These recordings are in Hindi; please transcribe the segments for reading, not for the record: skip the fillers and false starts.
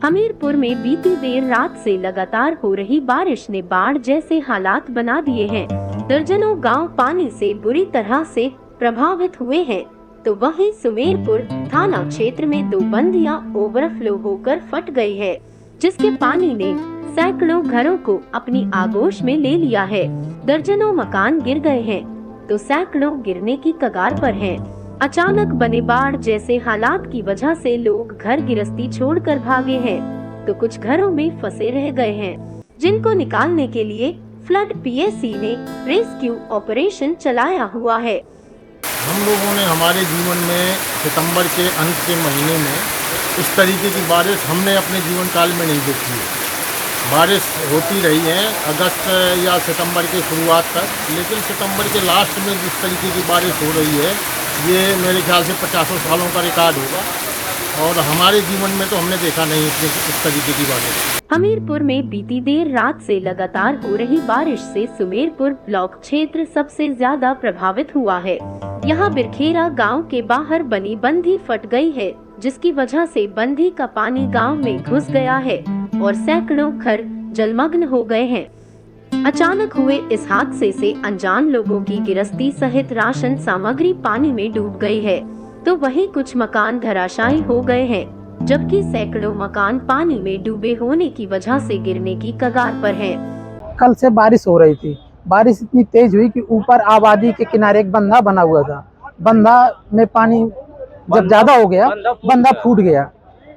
हमीरपुर में बीती देर रात से लगातार हो रही बारिश ने बाढ़ जैसे हालात बना दिए हैं। दर्जनों गांव पानी से बुरी तरह से प्रभावित हुए हैं, तो वहीं सुमेरपुर थाना क्षेत्र में 2 बंदियां ओवरफ्लो होकर फट गई है, जिसके पानी ने सैकड़ों घरों को अपनी आगोश में ले लिया है। दर्जनों मकान गिर गए हैं, तो सैकड़ों गिरने की कगार पर हैं। अचानक बने बाढ़ जैसे हालात की वजह से लोग घर गिरस्ती छोड़कर भागे हैं, तो कुछ घरों में फंसे रह गए हैं, जिनको निकालने के लिए फ्लड पीएसी ने रेस्क्यू ऑपरेशन चलाया हुआ है। हम लोगों ने हमारे जीवन में सितंबर के अंत के महीने में इस तरीके की बारिश हमने अपने जीवन काल में नहीं देखी है। बारिश होती रही है अगस्त या सितंबर के शुरुआत तक, लेकिन सितंबर के लास्ट में जिस तरीके की बारिश हो रही है ये मेरे ख्याल से 50 सालों का रिकॉर्ड होगा, और हमारे जीवन में तो हमने देखा नहीं इस तरीके की बारिश। हमीरपुर में बीती देर रात से लगातार हो रही बारिश से सुमेरपुर ब्लॉक क्षेत्र सबसे ज्यादा प्रभावित हुआ है। यहाँ बिरखेरा गांव के बाहर बनी बंधी फट गई है, जिसकी वजह से बंधी का पानी गांव में घुस गया है और सैकड़ों घर जलमग्न हो गए हैं। अचानक हुए इस हादसे से अनजान लोगों की गिरस्ती सहित राशन सामग्री पानी में डूब गई है, तो वहीं कुछ मकान धराशायी हो गए हैं, जबकि सैकड़ों मकान पानी में डूबे होने की वजह से गिरने की कगार पर हैं। कल से बारिश हो रही थी। बारिश इतनी तेज हुई कि ऊपर आबादी के किनारे एक बंधा बना हुआ था। बंधा में पानी जब ज्यादा हो गया, बंधा फूट गया,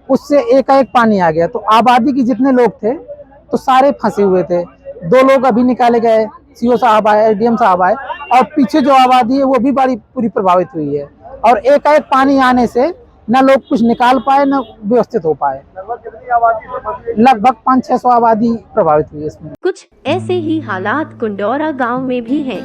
उससे एकाएक पानी आ गया, तो आबादी के जितने लोग थे तो सारे फंसे हुए थे। 2 लोग अभी निकाले गए, सीओ साहब आए, डीएम साहब आए, और पीछे जो आबादी है वो भी बड़ी पूरी प्रभावित हुई है। और एकाएक पानी आने से न लोग कुछ निकाल पाए न व्यवस्थित हो पाए। लगभग 500-600 आबादी प्रभावित हुई इसमें। कुछ ऐसे ही हालात कुंडौरा गांव में भी हैं।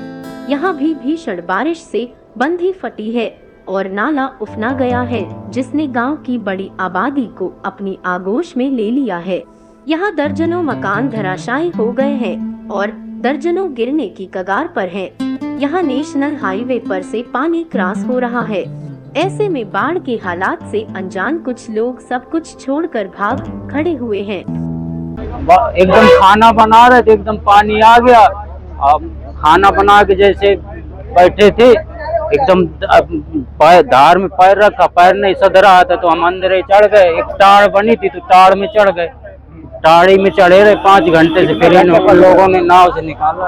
यहाँ भी भीषण बारिश से बंधी फटी है और नाला उफना गया है, जिसने गांव की बड़ी आबादी को अपनी आगोश में ले लिया है। यहाँ दर्जनों मकान धराशायी हो गए हैं और दर्जनों गिरने की कगार पर हैं। यहाँ नेशनल हाईवे पर से पानी क्रॉस हो रहा है। ऐसे में बाढ़ के हालात से अनजान कुछ लोग सब कुछ छोड़कर भाग खड़े हुए हैं। एकदम खाना बना रहे थे, एकदम पानी आ गया। अब खाना बना के जैसे बैठे थे, एकदम धार में पैर रखा, पैर नहीं सध रहा था, तो हम अंदर ही चढ़ गए। एक टाड़ बनी थी तो टाड़ में चढ़ गए। टाड़ी में चढ़े रहे 5 घंटे से, फिर इन लोगों ने नाव से निकाला।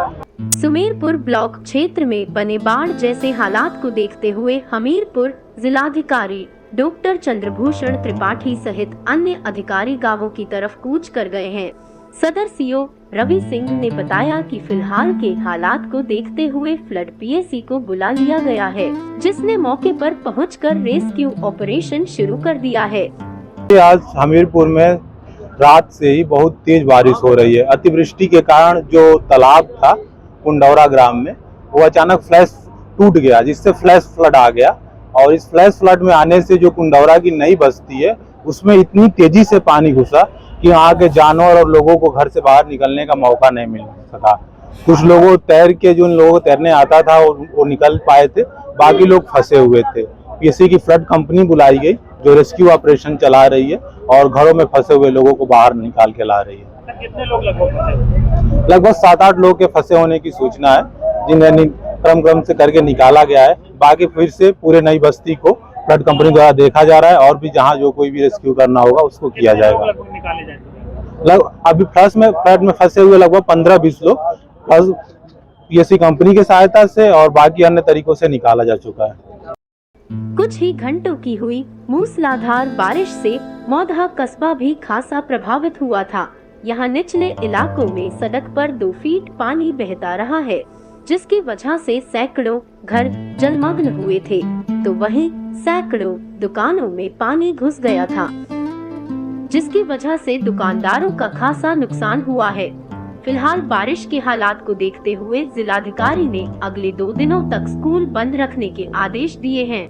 सुमेरपुर ब्लॉक क्षेत्र में बने बाढ़ जैसे हालात को देखते हुए हमीरपुर जिलाधिकारी डॉक्टर चंद्रभूषण त्रिपाठी सहित अन्य अधिकारी गांवों की तरफ कूच कर गए हैं। सदर सीओ रवि सिंह ने बताया कि फिलहाल के हालात को देखते हुए फ्लड पीएसी को बुला लिया गया है, जिसने मौके पर पहुंचकर रेस्क्यू ऑपरेशन शुरू कर दिया है। आज हमीरपुर में रात से ही बहुत तेज बारिश हो रही है। अतिवृष्टि के कारण जो तालाब था कुंडौरा ग्राम में, वो अचानक फ्लैश टूट गया, जिससे फ्लैश फ्लड आ गया। और इस फ्लैश फ्लड में आने से जो कुंडौरा की नई बस्ती है उसमें इतनी तेजी से पानी घुसा कि वहाँ के जानवर और लोगों को घर से बाहर निकलने का मौका नहीं मिल सका। कुछ लोगों तैर के, जो लोगों को तैरने आता था वो निकल पाए थे, बाकी लोग फंसे हुए थे। पीएसी की फ्लड कंपनी बुलाई गई जो रेस्क्यू ऑपरेशन चला रही है और घरों में फंसे हुए लोगों को बाहर निकाल के ला रही है। कितने लोग लगभग? लगभग 7-8 लोग के फंसे होने की सूचना है, जिन्हें क्रम से करके निकाला गया है। बाकी फिर से पूरे नई बस्ती को फ्लड कंपनी द्वारा देखा जा रहा है, और भी जहां जो कोई भी रेस्क्यू करना होगा उसको किया जाएगा। अभी फ्लड में फंसे हुए लगभग 15-20 लोग पीएसी कंपनी की सहायता से और बाकी अन्य तरीकों से निकाला जा चुका है। कुछ ही घंटों की हुई मूसलाधार बारिश से मौधा कस्बा भी खासा प्रभावित हुआ था। यहाँ निचले इलाकों में सड़क पर 2 फीट पानी बहता रहा है, जिसकी वजह से सैकड़ों घर जलमग्न हुए थे, तो वहीं सैकड़ों दुकानों में पानी घुस गया था, जिसकी वजह से दुकानदारों का खासा नुकसान हुआ है। फिलहाल बारिश के हालात को देखते हुए जिलाधिकारी ने अगले 2 दिनों तक स्कूल बंद रखने के आदेश दिए हैं।